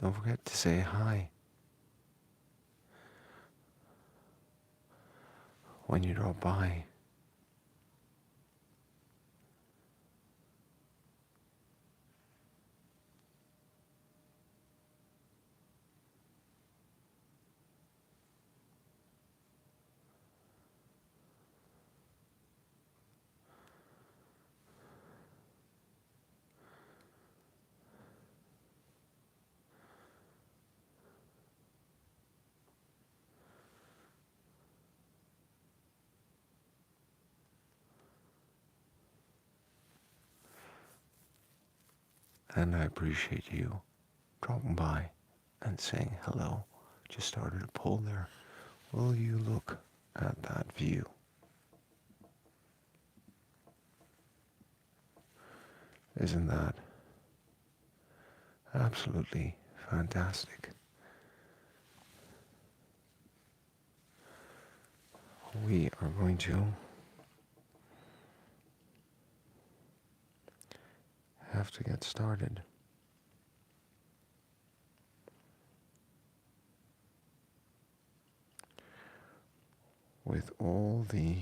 Don't forget to say hi when you drop by. And I appreciate you dropping by and saying hello. Just started a poll there. Will you look at that view? Isn't that absolutely fantastic? We are going to have to get started. With all the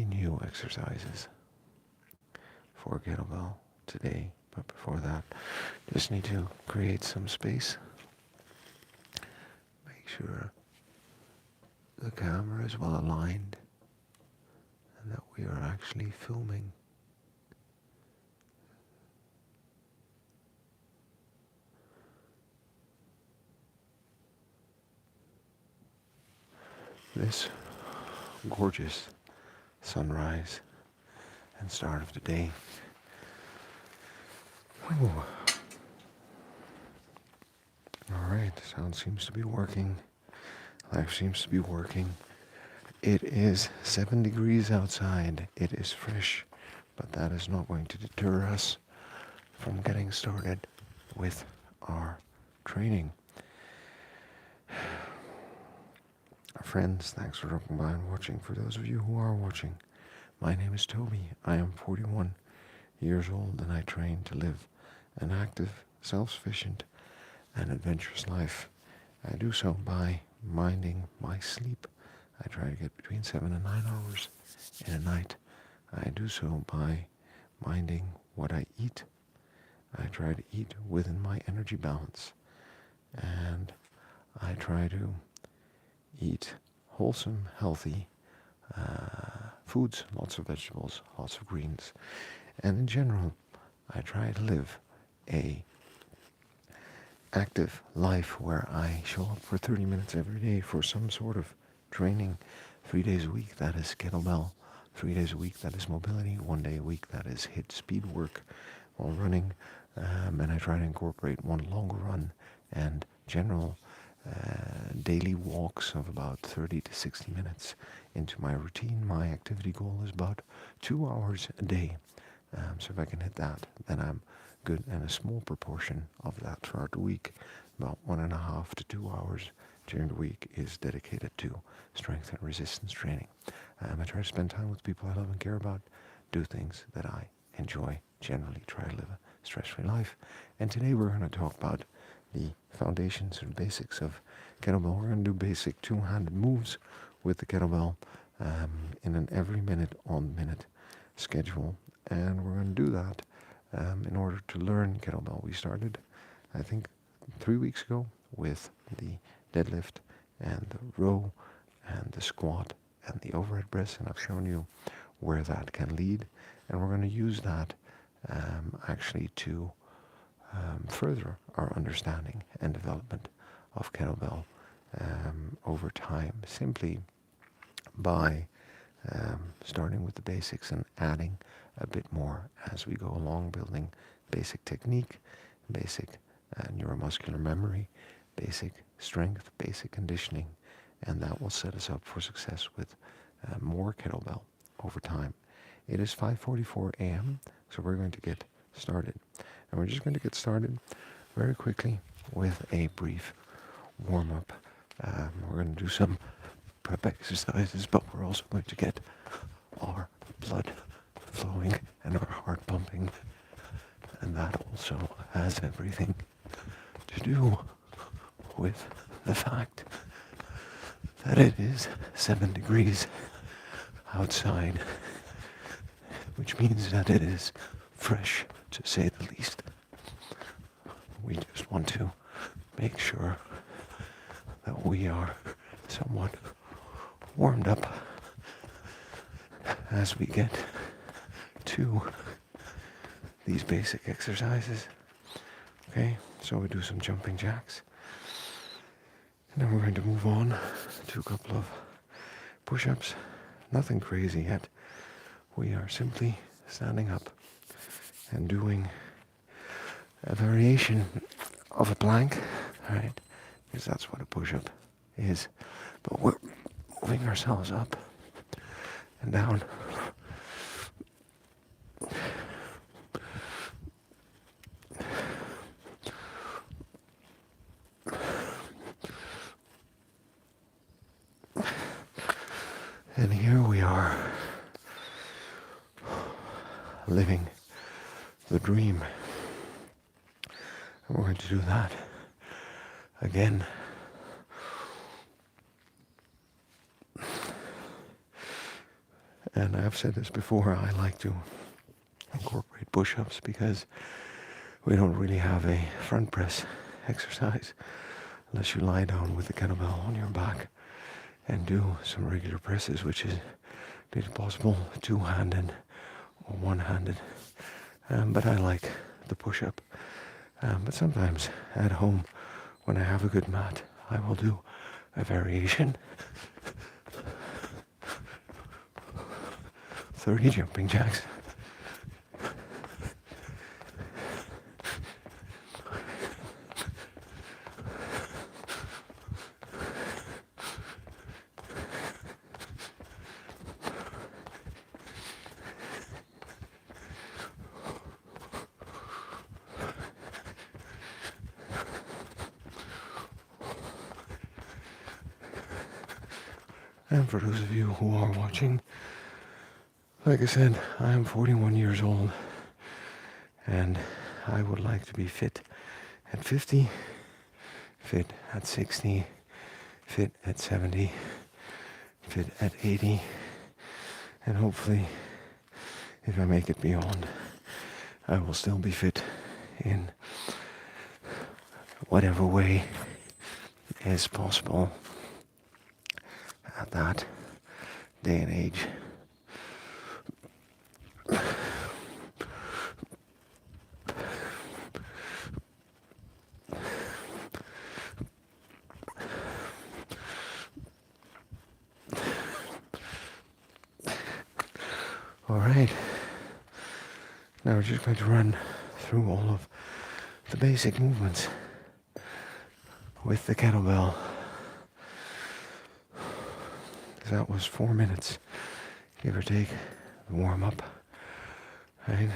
new exercises for kettlebell today. But before that, just need to create some space. Make sure the camera is well aligned and that we are actually filming. This gorgeous sunrise and start of the day. Ooh. All right, sound seems to be working. Life seems to be working. It is 7 degrees outside. It is fresh, but that is not going to deter us from getting started with our training. Friends, thanks for dropping by and watching. For those of you who are watching, my name is Toby. I am 41 years old and I train to live an active, self-sufficient, and adventurous life. I do so by minding my sleep. I try to get between 7 and 9 hours in a night. I do so by minding what I eat. I try to eat within my energy balance. And I try to eat wholesome, healthy foods, lots of vegetables, lots of greens. And in general, I try to live a active life where I show up for 30 minutes every day for some sort of training. 3 days a week, that is kettlebell. 3 days a week, that is mobility. 1 day a week, that is HIIT speed work while running. And I try to incorporate one longer run and general daily walks of about 30 to 60 minutes into my routine. My activity goal is about 2 hours a day. So if I can hit that, then I'm good. And a small proportion of that throughout the week, about 1.5 to 2 hours during the week, is dedicated to strength and resistance training. I try to spend time with people I love and care about, do things that I enjoy, generally try to live a stress-free life. And today we're going to talk about the foundations and basics of kettlebell. We're going to do basic two-handed moves with the kettlebell in an every minute on minute schedule. And we're going to do that in order to learn kettlebell. We started, I think, 3 weeks ago with the deadlift and the row and the squat and the overhead press, and I've shown you where that can lead. And we're going to use that actually to further our understanding and development of kettlebell over time, simply by starting with the basics and adding a bit more as we go along, building basic technique, basic neuromuscular memory, basic strength, basic conditioning, and that will set us up for success with more kettlebell over time. It is 5:44 a.m., so we're going to get started. And we're just going to get started very quickly with a brief warm-up. We're going to do some prep exercises, but we're also going to get our blood flowing and our heart pumping. And that also has everything to do with the fact that it is 7 degrees outside, which means that it is fresh, to say the least. We just want to make sure that we are somewhat warmed up as we get to these basic exercises. Okay, so we do some jumping jacks. And then we're going to move on to a couple of push-ups. Nothing crazy yet. We are simply standing up and doing a variation of a plank, right? Because that's what a push-up is. But we're moving ourselves up and down. And here we are, living the dream. And we're going to do that again. And I've said this before, I like to incorporate push-ups because we don't really have a front press exercise unless you lie down with the kettlebell on your back and do some regular presses, which is possible two-handed or one-handed. But I like the push-up. But sometimes at home, when I have a good mat, I will do a variation. 30 jumping jacks. And for those of you who are watching, like I said, I am 41 years old, and I would like to be fit at 50, fit at 60, fit at 70, fit at 80, and hopefully, if I make it beyond, I will still be fit in whatever way is possible at that day and age. All right, now we're just going to run through all of the basic movements with the kettlebell. That was 4 minutes, give or take, the warm up, right?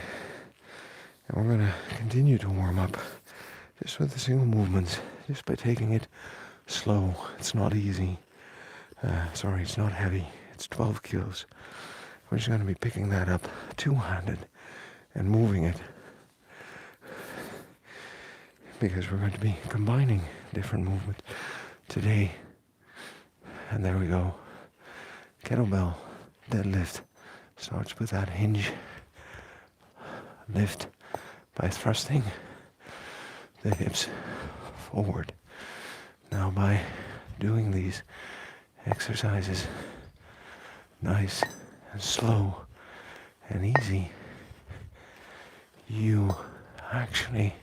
And we're going to continue to warm up just with the single movements, just by taking it slow. It's not easy. It's not heavy. It's 12 kilos. We're just going to be picking that up two-handed and moving it, because we're going to be combining different movements today. And there we go. Kettlebell deadlift starts with that hinge lift by thrusting the hips forward. Now by doing these exercises nice and slow and easy, you actually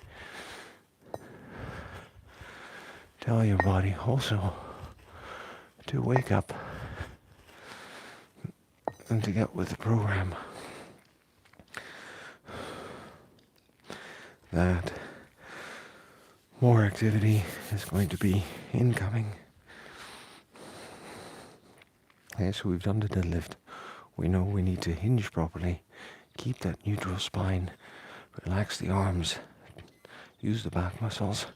tell your body also to wake up and to get with the program. That more activity is going to be incoming. Okay, so we've done the deadlift. We know we need to hinge properly, keep that neutral spine, relax the arms, use the back muscles,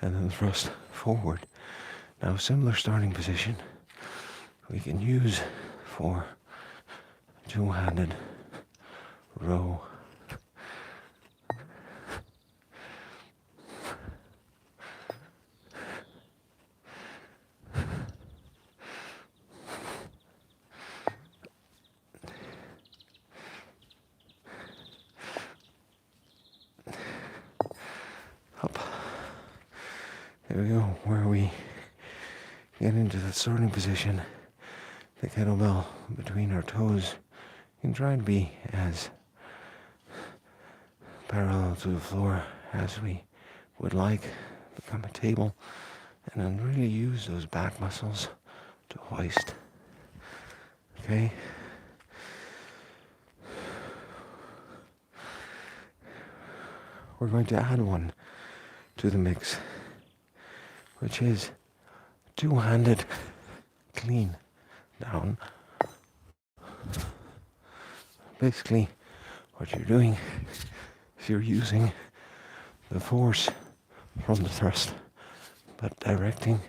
and then thrust forward. Now, similar starting position we can use for two-handed row. Up. There we go, where we get into the starting position, the kettlebell between our toes. You can try and be as parallel to the floor as we would like, become a table, and then really use those back muscles to hoist. Okay? We're going to add one to the mix, which is two-handed clean down. Basically, what you're doing is you're using the force from the thrust, but directing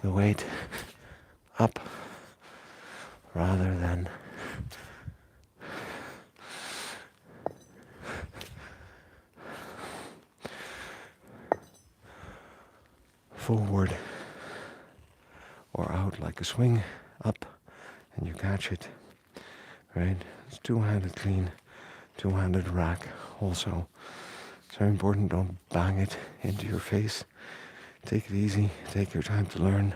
the weight up rather than forward or out like a swing, up and you catch it, right? It's two-handed clean, two-handed rack also. It's very important, don't bang it into your face. Take it easy, take your time to learn.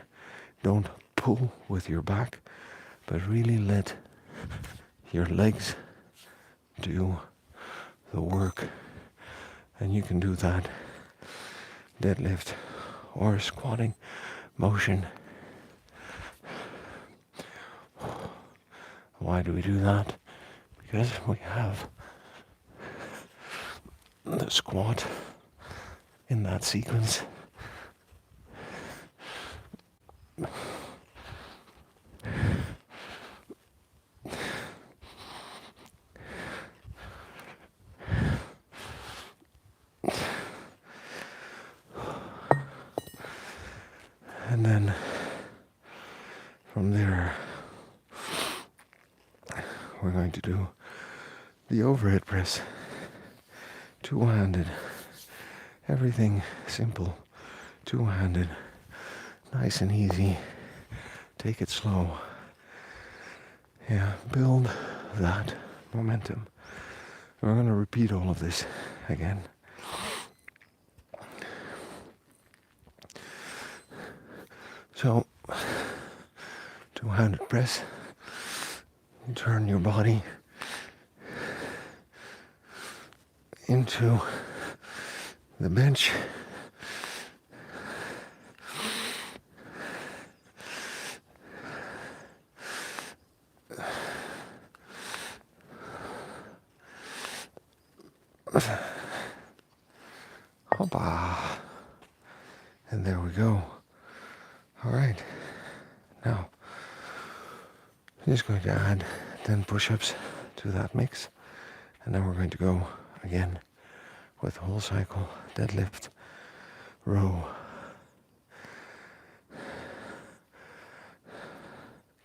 Don't pull with your back, but really let your legs do the work. And you can do that deadlift or squatting motion. Why do we do that? Because we have the squat in that sequence. And then from there, we're going to do the overhead press, two-handed, everything simple, two-handed, nice and easy, take it slow. Yeah, build that momentum. We're going to repeat all of this again. So, two-handed press, turn your body into the bench. Hoppa. And there we go. All right. Now, I'm just going to add 10 push-ups to that mix. And then we're going to go again with whole cycle, deadlift, row,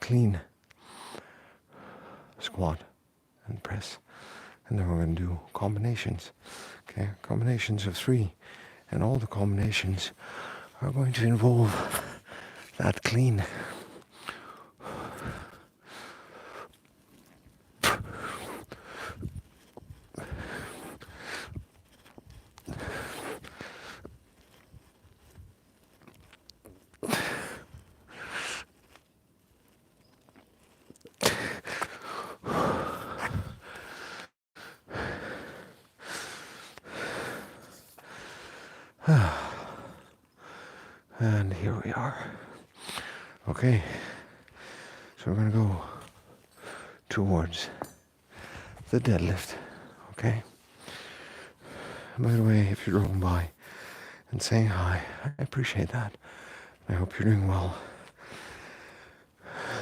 clean, squat, and press. And then we're going to do combinations. Okay, combinations of 3. And all the combinations are going to involve that clean. And here we are. Okay, so we're going to go towards the deadlift. Okay. By the way, if you're driving by and saying hi. I appreciate that. I hope you're doing well.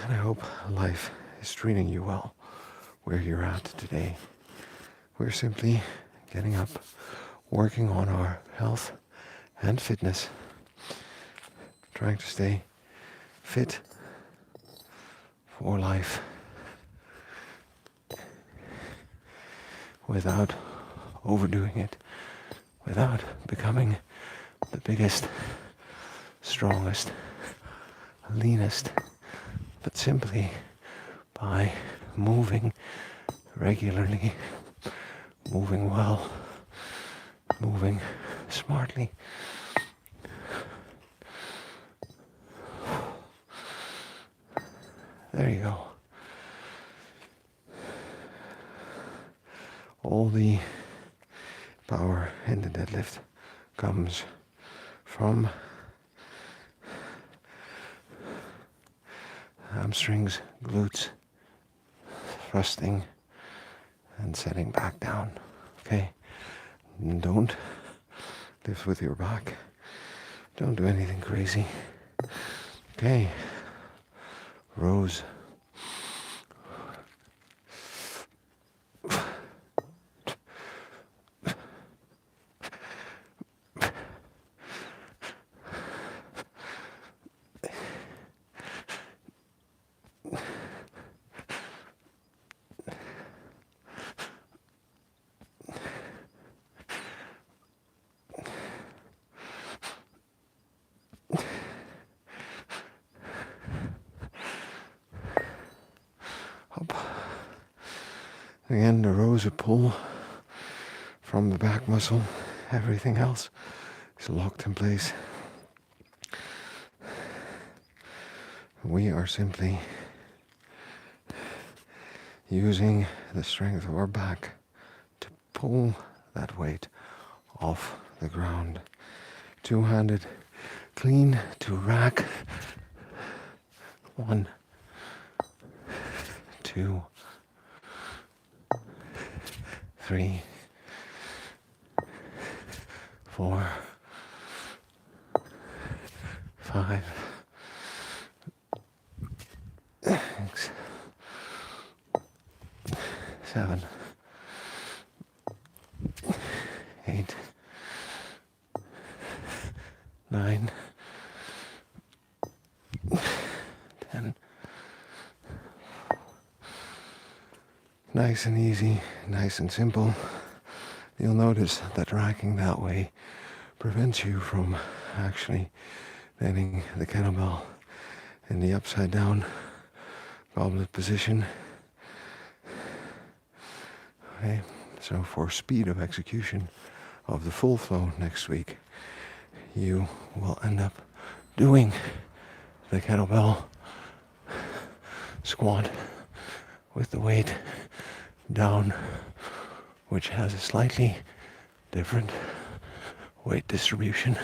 And I hope life is treating you well where you're at today. We're simply getting up, working on our health and fitness, trying to stay fit for life without overdoing it, without becoming the biggest, strongest, leanest, but simply by moving regularly, moving well, moving smartly. There you go. All the power in the deadlift comes from hamstrings, glutes, thrusting, and setting back down. Okay? Don't lift with your back. Don't do anything crazy. Okay? Rows. Up. Again, the rows of pull from the back muscle. Everything else is locked in place. We are simply using the strength of our back to pull that weight off the ground. Two-handed clean to rack. 1, 2, 3, 4, 5, 6, 7, 8, 9, 10. Nice and easy, nice and simple. You'll notice that racking that way prevents you from actually bending the kettlebell in the upside down goblet position. Okay, so for speed of execution of the full flow next week, you will end up doing the kettlebell squat with the weight down, which has a slightly different weight distribution.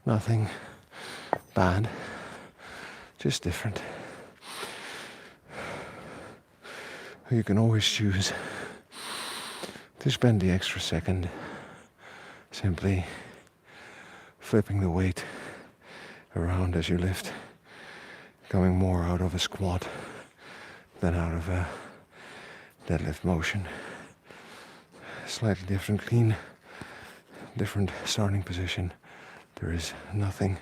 Nothing bad, just different. You can always choose to spend the extra second simply flipping the weight around as you lift, coming more out of a squat than out of a deadlift motion. Slightly different clean, different starting position. There is nothing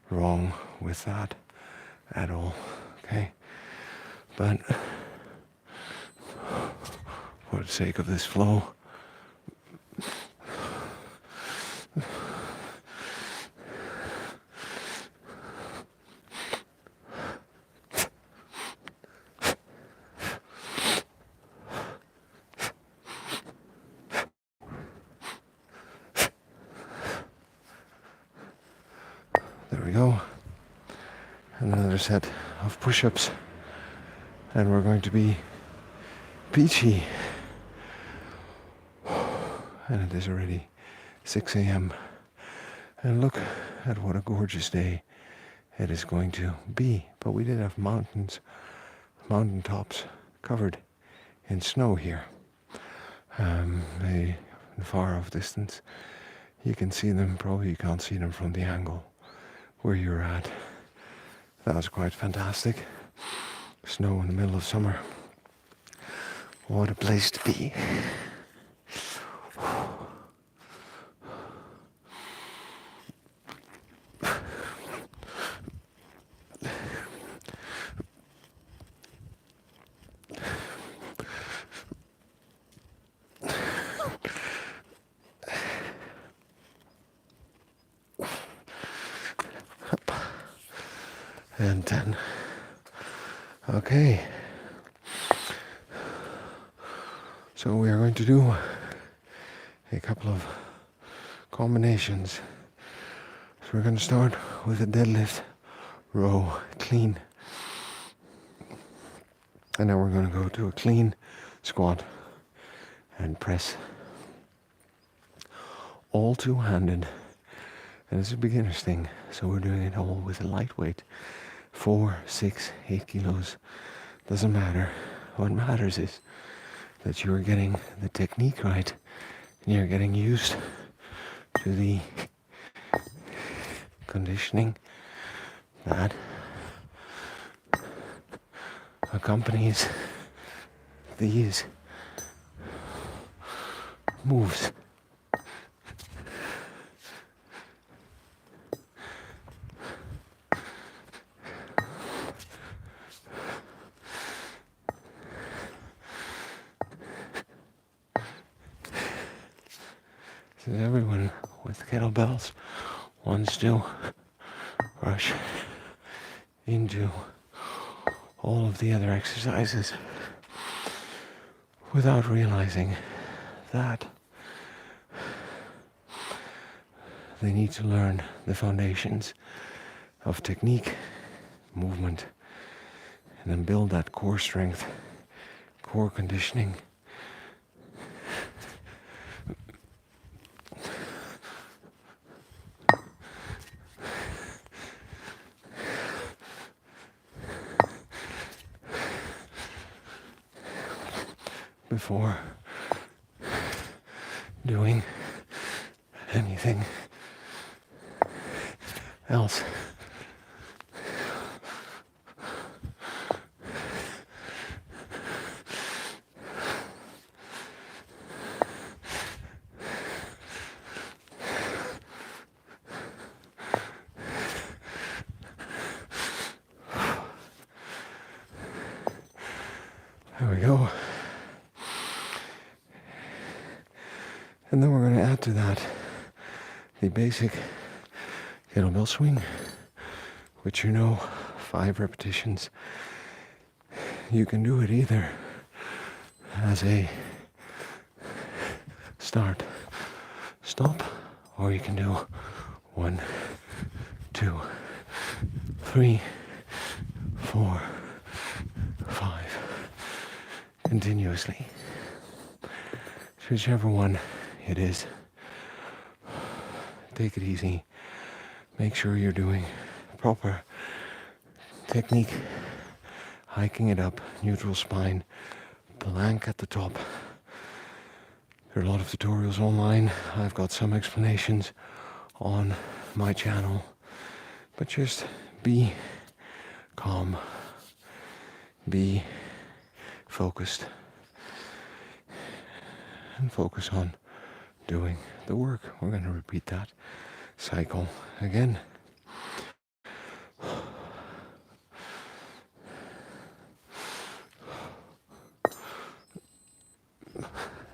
wrong with that at all, okay? But for the sake of this flow, there we go. Another set of push-ups, and we're going to be peachy. And it is already 6 a.m. And look at what a gorgeous day it is going to be. But we did have mountains mountaintops covered in snow here. In far off distance, you can see them. Probably you can't see them from the angle where you're at. That was quite fantastic. Snow in the middle of summer. What a place to be. And 10. Okay. So we are going to do a couple of combinations. So we're going to start with a deadlift, row, clean. And then we're going to go to a clean, squat, and press. All two-handed. And it's a beginner's thing. So we're doing it all with a lightweight. 4, 6, 8 kilos. Doesn't matter. What matters is that you are getting the technique right. And you're getting used to the conditioning that accompanies these moves. Since everyone with kettlebells wants to rush into all of the other exercises without realizing that they need to learn the foundations of technique, movement, and then build that core strength, core conditioning. Before doing anything else. There we go. And then we're going to add to that the basic kettlebell swing, which 5 repetitions. You can do it either as a start, stop, or you can do 1, 2, 3, 4, 5 continuously. Whichever one it is. Take it easy. Make sure you're doing proper technique. Hiking it up, neutral spine, plank at the top. There are a lot of tutorials online. I've got some explanations on my channel. But just be calm. Be focused. And focus on doing the work. We're going to repeat that cycle again.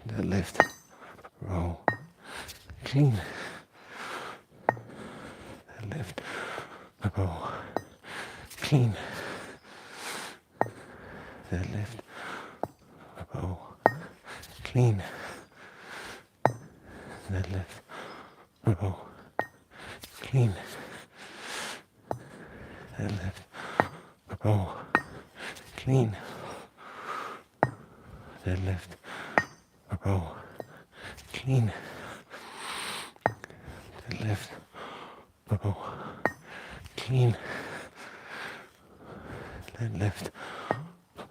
Deadlift, row, clean. Deadlift, row, clean. Deadlift, row, clean. Deadlift, row, clean. Deadlift, row, clean. Deadlift, row, clean. Deadlift, row, clean. Deadlift,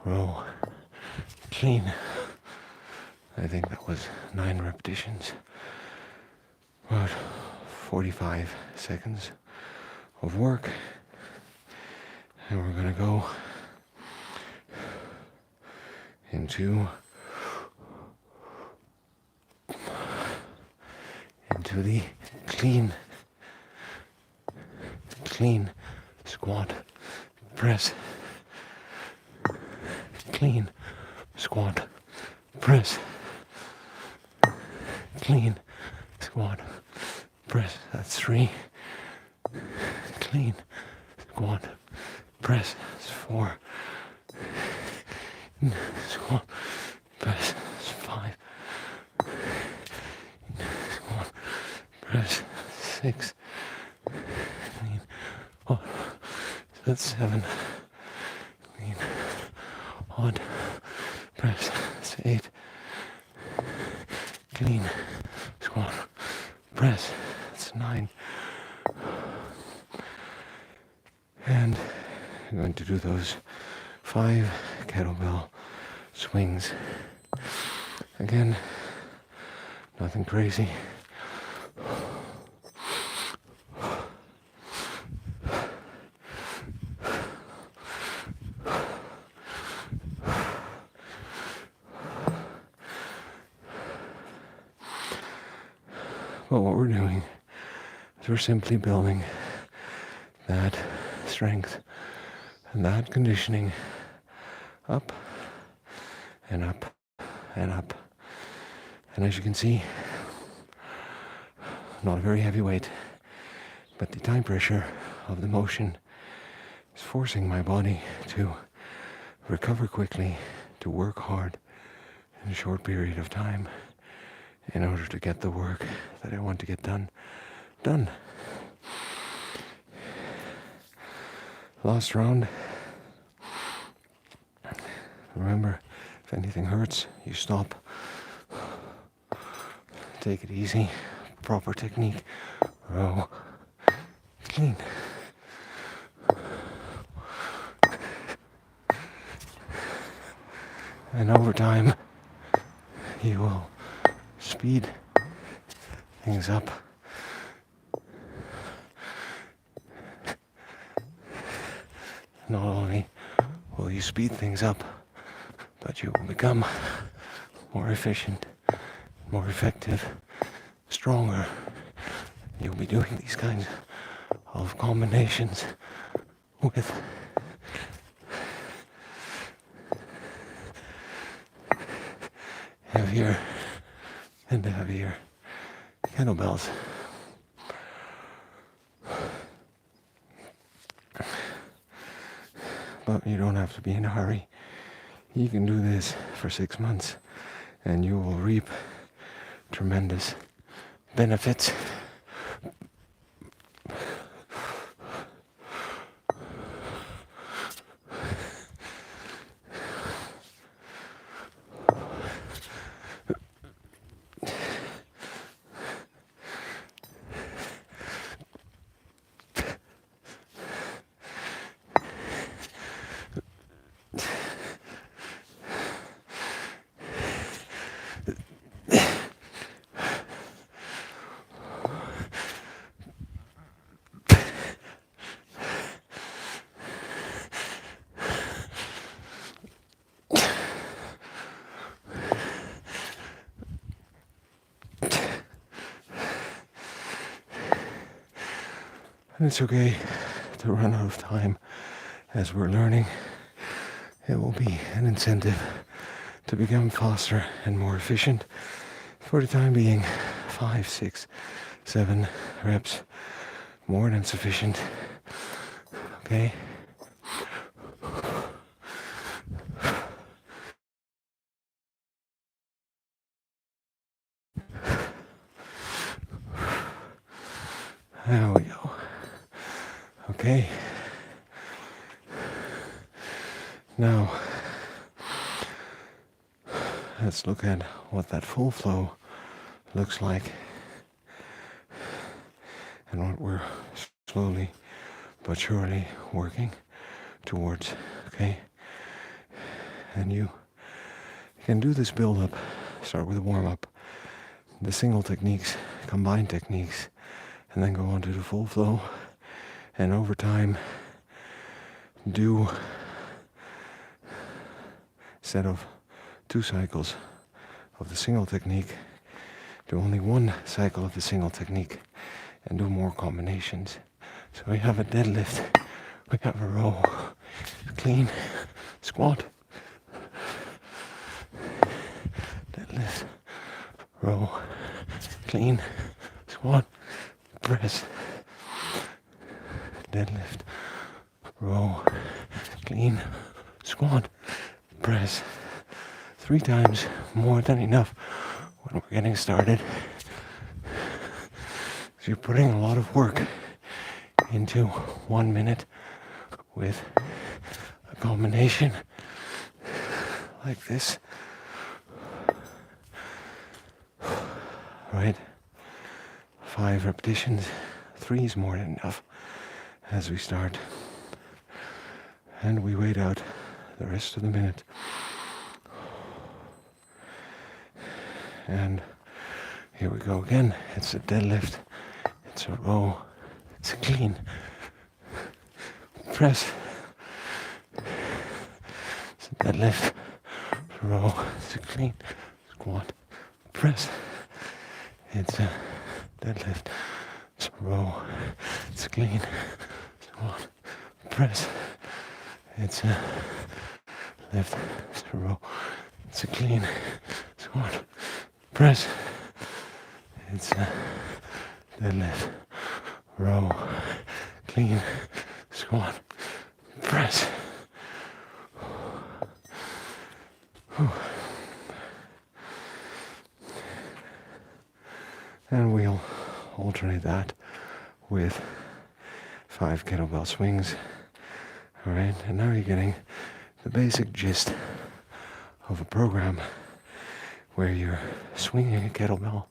row, clean. I think that was 9 repetitions, about 45 seconds of work. And we're gonna go into the clean squat press, clean squat press, clean squat press. That's 3. Clean squat press. That's 4. Squat press. That's 5. Squat press. 6. Clean. Oh, that's 7. Clean. Odd press. That's 8. Clean squat press. That's 9. And I'm going to do those 5 kettlebell swings. Again, nothing crazy. But what we're doing is we're simply building that strength and that conditioning up and up and up. And as you can see, not a very heavy weight, but the time pressure of the motion is forcing my body to recover quickly, to work hard in a short period of time in order to get the work that I want to get done. Last round. Remember, if anything hurts, you stop. Take it easy. Proper technique. Row. Clean. And over time, you will speed things up. Not only will you speed things up, but you will become more efficient, more effective, stronger. You'll be doing these kinds of combinations with heavier and heavier kettlebells. But you don't have to be in a hurry. You can do this for 6 months and you will reap tremendous benefits. And it's okay to run out of time as we're learning. It will be an incentive to become faster and more efficient. For the time being, 5, 6, 7 reps, more than sufficient. Okay? There we go. Okay. Now, let's look at what that full flow looks like and what we're slowly but surely working towards. Okay. And you can do this build-up. Start with a warm-up, the single techniques, combined techniques, and then go on to the full flow. And over time, do, instead of 2 cycles of the single technique, do only 1 cycle of the single technique and do more combinations. So we have a deadlift, we have a row, clean, squat, deadlift, row, clean, squat, press, deadlift, row, clean, squat, press. 3 times, more than enough when we're getting started. So you're putting a lot of work into 1 minute with a combination like this. Right? 5 repetitions, 3 is more than enough as we start. And we wait out the rest of the minute. And here we go again. It's a deadlift, it's a row, it's a clean, press, it's a deadlift, it's a row, it's a clean, squat, press, it's a deadlift, it's a row, it's a clean, squat, press, it's a lift, it's a row, it's a clean, squat, press, it's a deadlift, row, clean, squat, press. And we'll alternate that with 5 kettlebell swings. Alright, and now you're getting the basic gist of a program where you're swinging a kettlebell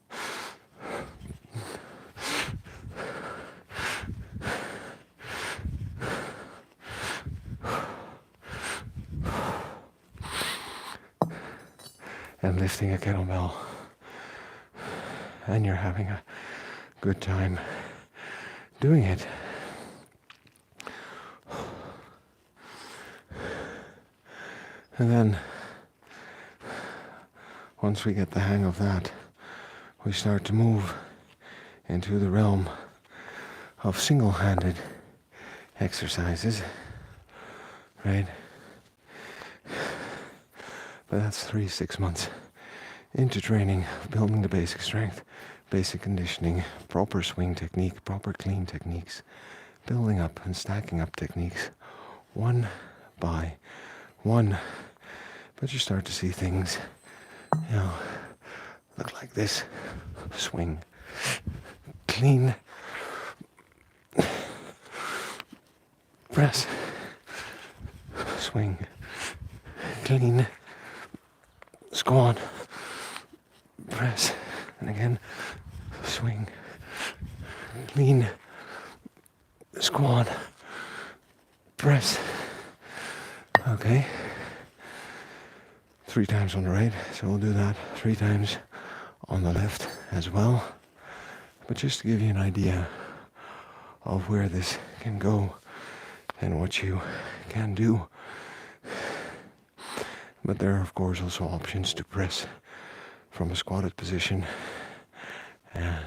and lifting a kettlebell, and you're having a good time doing it. And then once we get the hang of that, we start to move into the realm of single-handed exercises, right? But that's 3-6 months into training, building the basic strength, basic conditioning, proper swing technique, proper clean techniques, building up and stacking up techniques, 1 by 1. But you start to see things, look like this. Swing, clean, press, swing, clean, squat, press, and again, swing, clean, squat, press. Okay. 3 times on the right, so we'll do that 3 times on the left as well. But just to give you an idea of where this can go and what you can do. But there are of course also options to press from a squatted position,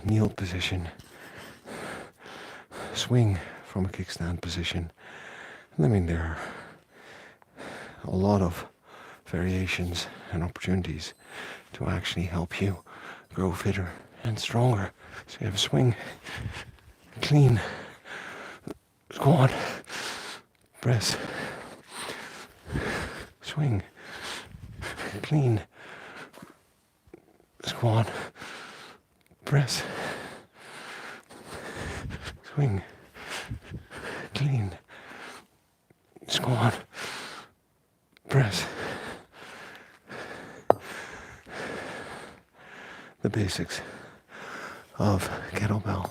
kneeled position, swing from a kickstand position. I mean, there are a lot of variations and opportunities to actually help you grow fitter and stronger. So you have swing, clean, squat, press, swing, clean, squat, press, swing, clean, squat, press. The basics of kettlebell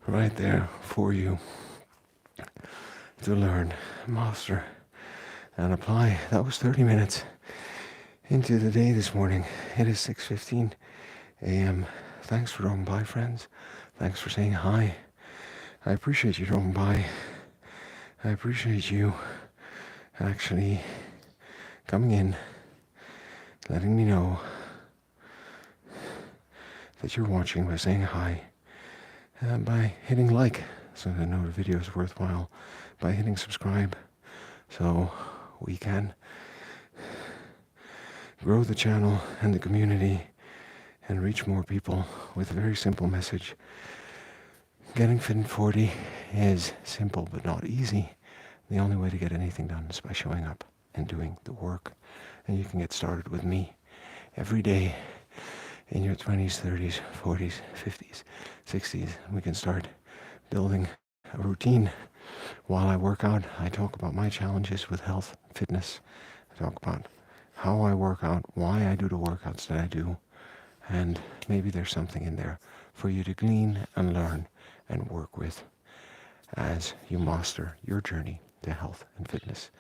right there for you to learn, master, and apply. That was 30 minutes into the day this morning. It is 6:15 a.m. Thanks for dropping by, friends. Thanks for saying hi. I appreciate you dropping by. I appreciate you actually coming in, letting me know that you're watching by saying hi, by hitting like so that I know the video is worthwhile, by hitting subscribe so we can grow the channel and the community and reach more people with a very simple message. Getting fit in 40 is simple but not easy. The only way to get anything done is by showing up and doing the work. And you can get started with me every day in your 20s, 30s, 40s, 50s, 60s. We can start building a routine. While I work out, I talk about my challenges with health, fitness. I talk about how I work out, why I do the workouts that I do, and maybe there's something in there for you to glean and learn and work with as you master your journey to health and fitness.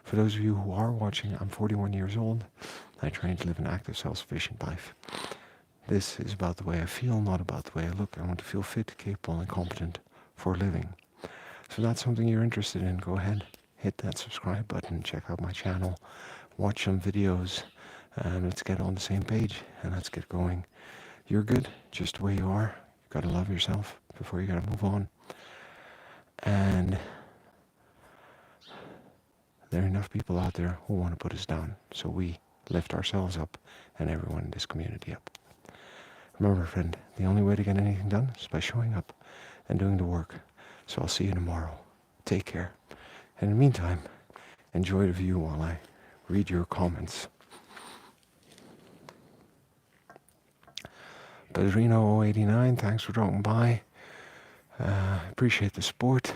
For those of you who are watching, I'm 41 years old. I train to live an active, self-sufficient life. This is about the way I feel, not about the way I look. I want to feel fit, capable, and competent for living. So that's something you're interested in. Go ahead, hit that subscribe button, check out my channel, watch some videos, and let's get on the same page and let's get going. You're good just the way you are. You've got to love yourself before you got to move on. And there are enough people out there who want to put us down, so we lift ourselves up and everyone in this community up. Remember, friend, the only way to get anything done is by showing up and doing the work. So I'll see you tomorrow. Take care. And in the meantime, enjoy the view while I read your comments. Pedrino89, thanks for dropping by. Appreciate the support.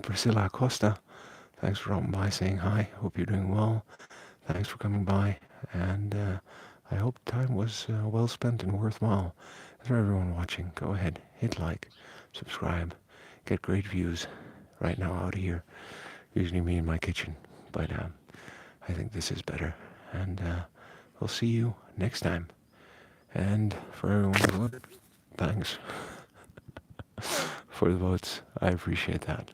Priscilla Acosta, thanks for dropping by, saying hi. Hope you're doing well. Thanks for coming by. And I hope time was well spent and worthwhile. For everyone watching, go ahead, hit like, subscribe, get great views right now out of here. Usually me in my kitchen, but I think this is better. And we'll see you next time. And for everyone who voted, thanks for the votes. I appreciate that.